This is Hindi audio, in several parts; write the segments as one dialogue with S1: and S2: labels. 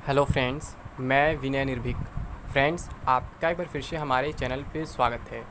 S1: हेलो फ्रेंड्स, मैं विनय निर्भीक। फ्रेंड्स, आपका एक बार फिर से हमारे चैनल पे स्वागत है।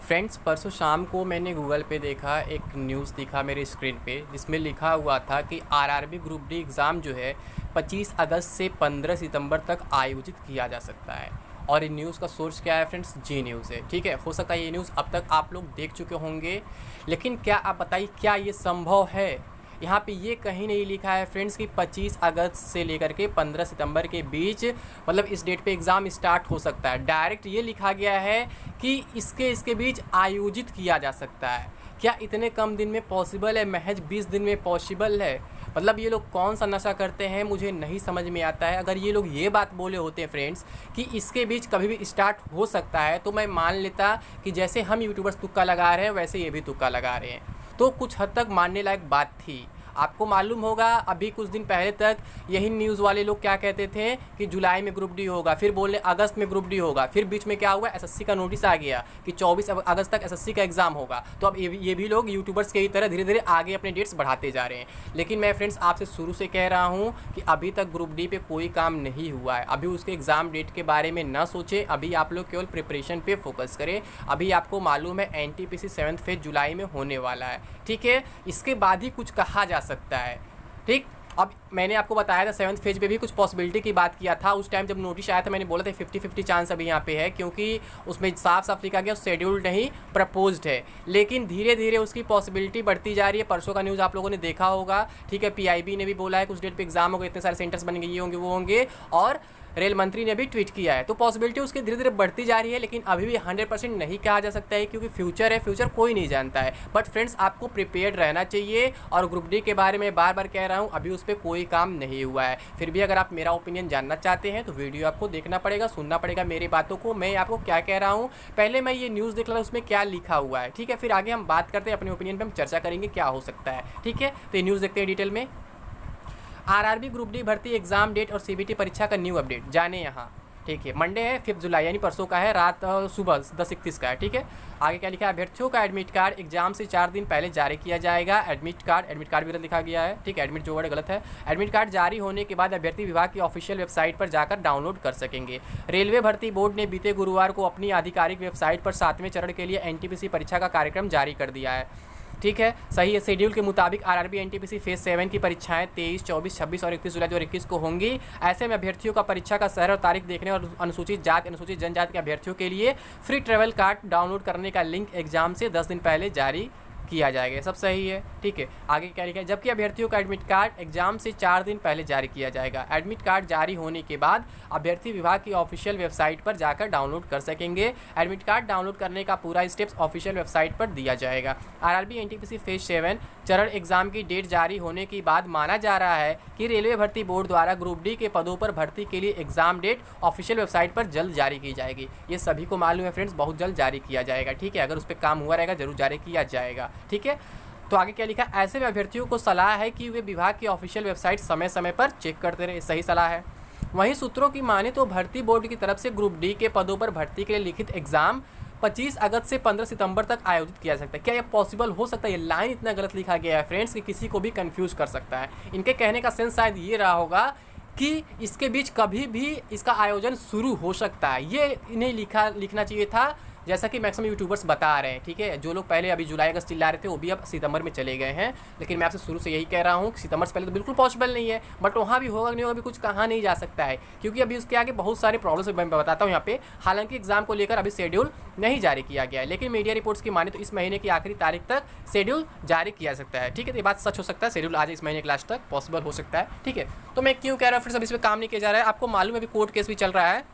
S1: फ्रेंड्स, परसों शाम को मैंने गूगल पे देखा, एक न्यूज़ दिखा मेरे स्क्रीन पे, जिसमें लिखा हुआ था कि आरआरबी ग्रुप डी एग्ज़ाम जो है 25 अगस्त से 15 सितंबर तक आयोजित किया जा सकता है। और इन न्यूज़ का सोर्स क्या है फ्रेंड्स? जी न्यूज़ है। ठीक है, हो सकता है ये न्यूज़ अब तक आप लोग देख चुके होंगे, लेकिन क्या आप बताइए, क्या ये संभव है? यहाँ पे ये कहीं नहीं लिखा है फ्रेंड्स कि 25 अगस्त से लेकर के 15 सितंबर के बीच, मतलब इस डेट पे एग्ज़ाम स्टार्ट हो सकता है। डायरेक्ट ये लिखा गया है कि इसके बीच आयोजित किया जा सकता है। क्या इतने कम दिन में पॉसिबल है? महज 20 दिन में पॉसिबल है? मतलब ये लोग कौन सा नशा करते हैं, मुझे नहीं समझ में आता है। अगर ये लोग ये बात बोले होते हैं फ्रेंड्स कि इसके बीच कभी भी स्टार्ट हो सकता है, तो मैं मान लेता कि जैसे हम यूट्यूबर्स तुक्का लगा रहे हैं वैसे ये भी तुक्का लगा रहे हैं, तो कुछ हद तक मानने लायक बात थी। आपको मालूम होगा, अभी कुछ दिन पहले तक यही न्यूज़ वाले लोग क्या कहते थे कि जुलाई में ग्रुप डी होगा, फिर बोले अगस्त में ग्रुप डी होगा, फिर बीच में क्या हुआ, एसएससी का नोटिस आ गया कि 24 अगस्त तक एसएससी का एग्ज़ाम होगा। तो अब ये भी लोग यूट्यूबर्स की तरह धीरे धीरे आगे अपने डेट्स बढ़ाते जा रहे हैं। लेकिन मैं फ्रेंड्स आपसे शुरू से कह रहा हूँ कि अभी तक ग्रुप डी पे कोई काम नहीं हुआ है। अभी उसके एग्ज़ाम डेट के बारे में ना सोचें, अभी आप लोग केवल प्रिपरेशन पे फोकस करें। अभी आपको मालूम है एनटीपीसी 7th फेज जुलाई में होने वाला है। ठीक है, इसके बाद ही कुछ कहा जा सकता है। ठीक, अब मैंने आपको बताया था 7th फेज पे भी कुछ पॉसिबिलिटी की बात किया था। उस टाइम जब नोटिस आया था मैंने बोला था 50-50 चांस अभी यहाँ पे है, क्योंकि उसमें साफ साफ लिखा गया शेड्यूल्ड नहीं, प्रपोज्ड है। लेकिन धीरे धीरे उसकी पॉसिबिलिटी बढ़ती जा रही है। परसों का न्यूज़ आप लोगों ने देखा होगा। ठीक है, पीआईबी ने भी बोला है कुछ डेट पे एग्जाम होगा, इतने सारे सेंटर्स बनेंगे, ये होंगे वो होंगे, और रेल मंत्री ने भी ट्वीट किया है। तो पॉसिबिलिटी उसकी धीरे धीरे बढ़ती जा रही है, लेकिन अभी भी 100% नहीं कहा जा सकता है, क्योंकि फ्यूचर है, फ्यूचर कोई नहीं जानता है। बट फ्रेंड्स, आपको प्रिपेयर्ड रहना चाहिए। और ग्रुप डी के बारे में बार बार कह रहा हूँ, अभी उस पर कोई काम नहीं हुआ है। फिर भी अगर आप मेरा ओपिनियन जानना चाहते हैं तो वीडियो आपको देखना पड़ेगा, सुनना पड़ेगा मेरी बातों को, मैं आपको क्या कह रहा हूँ। पहले मैं ये न्यूज़ देख रहा हूँ उसमें क्या लिखा हुआ है। ठीक है, फिर आगे हम बात करते हैं, अपने ओपिनियन पर हम चर्चा करेंगे क्या हो सकता है। ठीक है, तो ये न्यूज़ देखते हैं डिटेल में। आरआरबी ग्रुप डी भर्ती एग्जाम डेट और सीबीटी परीक्षा का न्यू अपडेट, जाने यहाँ। ठीक है, मंडे है 5 जुलाई, यानी परसों का है, रात सुबह 10:31 का है। ठीक है, आगे क्या लिखा है, अभ्यर्थियों का एडमिट कार्ड एग्जाम से 4 दिन पहले जारी किया जाएगा। एडमिट कार्ड भी गलत लिखा गया है। ठीक है, एडमिट जो वर्ड गलत है। एडमिट कार्ड जारी होने के बाद अभ्यर्थी विभाग की ऑफिशियल वेबसाइट पर जाकर डाउनलोड कर सकेंगे। रेलवे भर्ती बोर्ड ने बीते गुरुवार को अपनी आधिकारिक वेबसाइट पर 7वें चरण के लिए एनटीपीसी परीक्षा का कार्यक्रम जारी कर दिया है। ठीक है, सही है। शेड्यूल के मुताबिक आरआरबी एनटीपीसी फेज 7 की परीक्षाएं 23, 24, 26 और 31 जुलाई 2021 को होंगी। ऐसे में अभ्यर्थियों का परीक्षा का शहर और तारीख देखने और अनुसूचित जाति, अनुसूचित जनजाति के अभ्यर्थियों के लिए फ्री ट्रेवल कार्ड डाउनलोड करने का लिंक एग्जाम से 10 दिन पहले जारी किया जाएगा। सब सही है। ठीक है, आगे क्या लिखा है, जबकि अभ्यर्थियों का एडमिट कार्ड एग्जाम से 4 दिन पहले जारी किया जाएगा। एडमिट कार्ड जारी होने के बाद अभ्यर्थी विभाग की ऑफिशियल वेबसाइट पर जाकर डाउनलोड कर सकेंगे। एडमिट कार्ड डाउनलोड करने का पूरा स्टेप्स ऑफिशियल वेबसाइट पर दिया जाएगा। आरआरबी एनटीपीसी फेज 7 चरण एग्जाम की डेट जारी होने के बाद माना जा रहा है कि रेलवे भर्ती बोर्ड द्वारा ग्रुप डी के पदों पर भर्ती के लिए एग्जाम डेट ऑफिशियल वेबसाइट पर जल्द जारी की जाएगी। ये सभी को मालूम है फ्रेंड्स, बहुत जल्द जारी किया जाएगा। ठीक है, अगर उस पर काम हुआ रहेगा जरूर जारी किया जाएगा। ठीक है, तो आगे क्या लिखा, ऐसे में अभ्यर्थियों को सलाह है कि वे विभाग की ऑफिशियल वेबसाइट समय समय पर चेक करते रहे। सही सलाह है। वहीं सूत्रों की माने तो भर्ती बोर्ड की तरफ से ग्रुप डी के पदों पर भर्ती के लिए लिखित एग्जाम 25 अगस्त से 15 सितंबर तक आयोजित किया जा सकता है। क्या यह पॉसिबल हो सकता है? ये लाइन इतना गलत लिखा गया है फ्रेंड्स कि किसी को भी कंफ्यूज कर सकता है। इनके कहने का सेंस शायद ये रहा होगा कि इसके बीच कभी भी इसका आयोजन शुरू हो सकता है। ये इन्हें लिखना चाहिए था, जैसा कि मैक्सिमम यूट्यूबर्स बता रहे हैं। ठीक है, जो लोग पहले अभी जुलाई अगस्त चिल्ला रहे थे वो भी अब सितंबर में चले गए हैं। लेकिन मैं आपसे शुरू से यही कह रहा हूँ कि सितंबर से पहले तो बिल्कुल पॉसिबल नहीं है, बट वहाँ भी होगा नहीं होगा भी कुछ कहा नहीं जा सकता है, क्योंकि अभी उसके आगे बहुत सारे प्रॉब्लम्स मैं बताता हूँ यहाँ पे। हालांकि एग्जाम को लेकर अभी शेड्यूल नहीं जारी किया गया है, लेकिन मीडिया रिपोर्ट्स की माने तो इस महीने की आखिरी तारीख तक शेड्यूल जारी किया जा सकता है। ठीक है, तो ये बात सच हो सकता है, शेड्यूल आज इस महीने के लास्ट तक पॉसिबल हो सकता है। ठीक है, तो मैं क्यों कह रहा हूँ फिर सब इस पर काम नहीं किया जा रहा है? आपको मालूम है अभी कोर्ट केस भी चल रहा है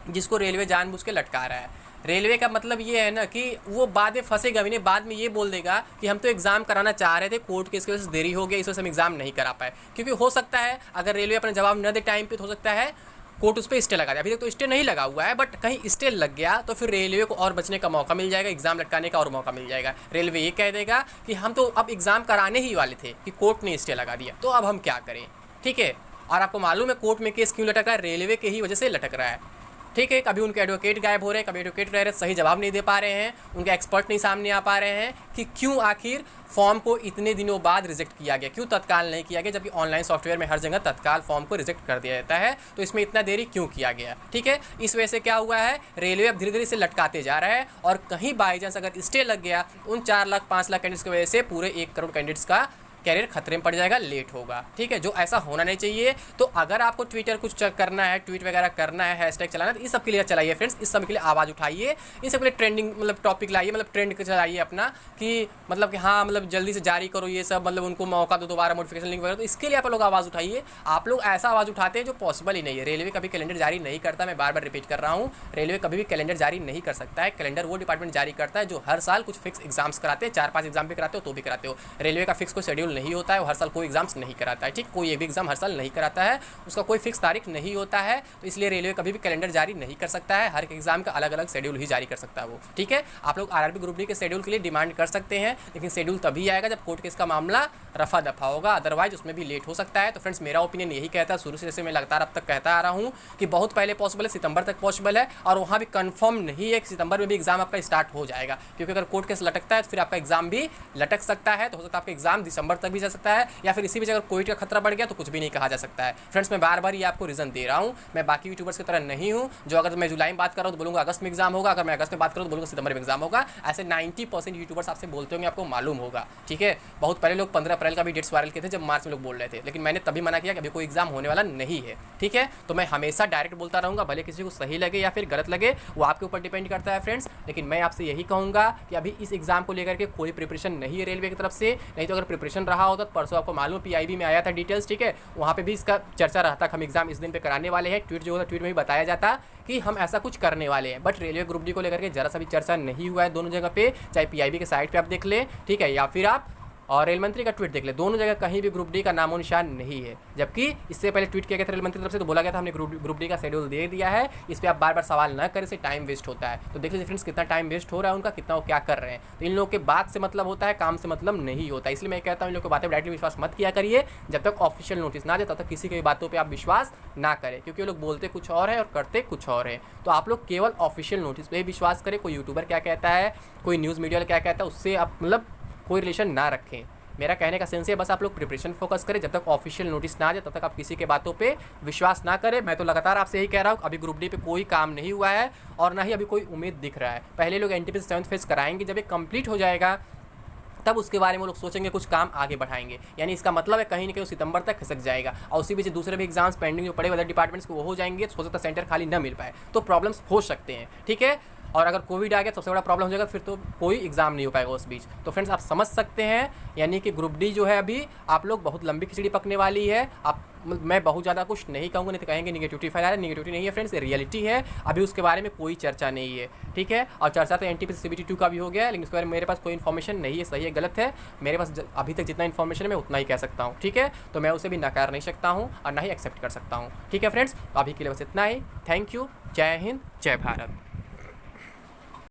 S1: जिसको रेलवे जानबूझ के लटका रहा है। रेलवे का मतलब ये है ना कि वो बाद में फंसेगा भी नहीं, बाद में ये बोल देगा कि हम तो एग्ज़ाम कराना चाह रहे थे, कोर्ट केस की वजह से देरी हो गया, इस वजह से हम एग्ज़ाम नहीं करा पाए। क्योंकि हो सकता है अगर रेलवे अपना जवाब न दे टाइम पे तो हो सकता है कोर्ट उस पर स्टे लगा दे। अभी तक तो स्टे नहीं लगा हुआ है, बट कहीं स्टे लग गया तो फिर रेलवे को और बचने का मौका मिल जाएगा, एग्जाम लटकाने का और मौका मिल जाएगा। रेलवे ये कह देगा कि हम तो अब एग्ज़ाम कराने ही वाले थे कि कोर्ट ने स्टे लगा दिया, तो अब हम क्या करें। ठीक है, और आपको मालूम है कोर्ट में केस क्यों लटक रहा है? रेलवे के ही वजह से लटक रहा है। ठीक है। कभी उनके एडवोकेट गायब हो रहे हैं, कभी एडवोकेट रह रहे सही जवाब नहीं दे पा रहे हैं, उनके एक्सपर्ट नहीं सामने आ पा रहे हैं कि क्यों आखिर फॉर्म को इतने दिनों बाद रिजेक्ट किया गया, क्यों तत्काल नहीं किया गया, जबकि ऑनलाइन सॉफ्टवेयर में हर जगह तत्काल फॉर्म को रिजेक्ट कर दिया जाता है। तो इसमें इतना देरी क्यों किया गया? ठीक है, इस वजह से क्या हुआ है, रेलवे अब धीरे धीरे इसे लटकाते जा रहा है और कहीं बाई चांस अगर स्टे लग गया उन 4 लाख 5 लाख कैंडिडेट्स की वजह से पूरे 1 करोड़ कैंडिडेट्स का कैरियर खतरे में पड़ जाएगा, लेट होगा। ठीक है, जो ऐसा होना नहीं चाहिए। तो अगर आपको ट्विटर कुछ करना है, ट्वीट वगैरह करना है, हैशटैग चलाना है, तो इस सब के लिए चलाइए फ्रेंड्स, इस सब के लिए आवाज़ उठाइए, इन सब के लिए ट्रेंडिंग मतलब टॉपिक लाइए, मतलब ट्रेंड चलाइए अपना कि मतलब कि हाँ मतलब जल्दी से जारी करो ये सब, मतलब उनको मौका दो दोबारा नोटिफिकेशन लिंक वगैरह। तो इसके लिए आप लोग आवाज़ उठाइए। आप लोग ऐसा आवाज़ उठाते हैं जो पॉसिबल ही नहीं है। रेलवे कभी कैलेंडर जारी नहीं करता, मैं बार बार रिपीट कर रहा हूँ, रेलवे कभी भी कैलेंडर जारी नहीं कर सकता है। कैलेंडर वो डिपार्टमेंट जारी करता है जो हर साल कुछ फिक्स एग्जाम्स कराते हैं, 4-5 एग्जाम भी कराते हो तो भी कराते हो। रेलवे का फिक्स कोई शेड्यूल नहीं होता है, वो हर साल कोई एग्जाम्स नहीं कराता है। ठीक, कोई एक भी एग्जाम हर साल नहीं कराता है, उसका कोई फिक्स तारीख नहीं होता है। तो इसलिए रेलवे कभी भी कैलेंडर जारी नहीं कर सकता है, हर एक एग्जाम का अलग अलग शेड्यूल ही जारी कर सकता है वो। ठीक है, आप लोग आरआरबी ग्रुप डी के शेड्यूल के लिए डिमांड कर सकते हैं, लेकिन शेड्यूल तभी आएगा जब कोर्ट केस का मामला रफा दफा होगा, अदरवाइज उसमें भी लेट हो सकता है। तो फ्रेंड्स मेरा ओपिनियन यही कहता है, शुरू से जैसे मैं लगातार अब तक कहता आ रहा हूँ कि बहुत पहले पॉसिबल है, सितंबर तक पॉसिबल है, और वहाँ भी कंफर्म नहीं है कि सितंबर में भी एग्जाम आपका स्टार्ट हो जाएगा, क्योंकि अगर कोर्ट केस लटकता है तो फिर आपका एग्जाम भी लटक सकता है। तो हो सकता है आपका एग्जाम दिसंबर तक भी जा सकता है, या फिर इसी बीच अगर कोविड का खतरा बढ़ गया तो कुछ भी नहीं कहा जा सकता है। फ्रेंड्स मैं बार बार ये आपको रीजन दे रहा हूँ, मैं बाकी यूट्यूबर्स की तरह नहीं हूँ जो अगर मैं जुलाई में बात कर रहा हूँ तो बोलूँगा अगस्त में एग्जाम होगा, अगर मैं अगस्त में बात करूँ तो बोलूँगा सितंबर में एग्जाम होगा। ऐसे 90% यूट्यूबर्स आपसे बोलते होंगे, आपको मालूम होगा। ठीक है, बहुत पहले लोग 15 अप्रैल का भी डेट्स वायरल किए थे जब मार्च में लोग बोल रहे थे, लेकिन मैंने तभी मना किया कि अभी कोई एग्जाम होने वाला नहीं है। ठीक है, तो मैं हमेशा डायरेक्ट बोलता रहूँगा, भले किसी को सही लगे या फिर गलत लगे, वो आपके ऊपर डिपेंड करता है फ्रेंड्स। लेकिन मैं आपसे यही कहूँगा कि अभी इस एग्जाम को लेकर के कोई प्रिपरेशन नहीं है रेलवे की तरफ से, नहीं तो अगर प्रिपरेशन रहा होता तो परसों आपको मालूम PIB में आया था डिटेल्स। ठीक है, वहाँ पे भी इसका चर्चा रहता कि हम एग्जाम इस दिन पे कराने वाले हैं, ट्वीट जो होता ट्वीट में भी बताया जाता कि हम ऐसा कुछ करने वाले हैं। बट रेलवे ग्रुप डी को लेकर के जरा सा भी चर्चा नहीं हुआ है दोनों जगह पे, चाहे PIB के साइट पे आप देख लें, ठीक है, या फिर आप और रेल मंत्री का ट्वीट देख ले, दोनों जगह कहीं भी ग्रुप डी का नामो निशान नहीं है। जबकि इससे पहले ट्वीट किया गया था रेल मंत्री की तरफ से, तो बोला गया था हमने ग्रुप डी का शेड्यूल दे दिया है, इस पर आप बार बार सवाल न करें, इससे टाइम वेस्ट होता है। तो देख लीजिए फ्रेंड्स कितना टाइम वेस्ट हो रहा है उनका, कितना वो क्या कर रहे हैं। तो इन लोगों के बात से मतलब होता है, काम से मतलब नहीं होता। इसलिए मैं कहता हूँ इन लोगों की बातें डायरेक्टली विश्वास मत किया करिए, जब तक ऑफिशियल नोटिस ना दे तब तक किसी की बातों पर आप विश्वास ना करें, क्योंकि वो लोग बोलते कुछ और है और करते कुछ और है। तो आप लोग केवल ऑफिशियल नोटिस पर ही विश्वास करें, कोई यूट्यूबर क्या कहता है, कोई न्यूज़ मीडिया क्या कहता है, उससे आप मतलब कोई रिलेशन ना रखें। मेरा कहने का सेंस है बस आप लोग प्रिपरेशन फोकस करें, जब तक ऑफिशियल नोटिस ना आ जाए तब तक आप किसी के बातों पे विश्वास ना करें। मैं तो लगातार आपसे यही कह रहा हूँ, अभी ग्रुप डी पे कोई काम नहीं हुआ है और ना ही अभी कोई उम्मीद दिख रहा है। पहले लोग NTPC 7th फेज कराएंगे, जब ये कंप्लीट हो जाएगा तब उसके बारे में लोग सोचेंगे, कुछ काम आगे बढ़ाएंगे। यानी इसका मतलब है कहीं ना कहीं सितंबर तक खिसक जाएगा, और उसी बीच दूसरे भी एग्जाम्स पेंडिंग जो पड़े वाले डिपार्टमेंट्स को वो हो जाएंगे, तो हो सकता है सेंटर खाली न मिल पाए, तो प्रॉब्लम्स हो सकते हैं। ठीक है, और अगर कोविड आ गया तो सबसे बड़ा प्रॉब्लम हो जाएगा, फिर तो कोई एग्जाम नहीं हो पाएगा उस बीच। तो फ्रेंड्स आप समझ सकते हैं, यानी कि ग्रुप डी जो है अभी आप लोग बहुत लंबी खिचड़ी पकने वाली है। आप मैं बहुत ज़्यादा कुछ नहीं कहूँगा, नहीं तो कहेंगे निगेटिविटी फैला रहा है, निगेटिविटी नहीं है फ्रेंड्स, ये रियलिटी है। अभी उसके बारे में कोई चर्चा नहीं है। ठीक है, और चर्चा तो NTPC CBT 2 का भी हो गया है, लेकिन उसके बारे में मेरे पास कोई इन्फॉर्मेशन नहीं है, सही है गलत है, मेरे पास अभी तक जितना इन्फॉर्मेशन है मैं उतना ही कह सकता हूँ। ठीक है, तो मैं उसे भी नकार नहीं सकता हूँ और ना ही एक्सेप्ट कर सकता हूँ। ठीक है फ्रेंड्स, तो अभी के लिए बस इतना ही। थैंक यू, जय हिंद, जय भारत।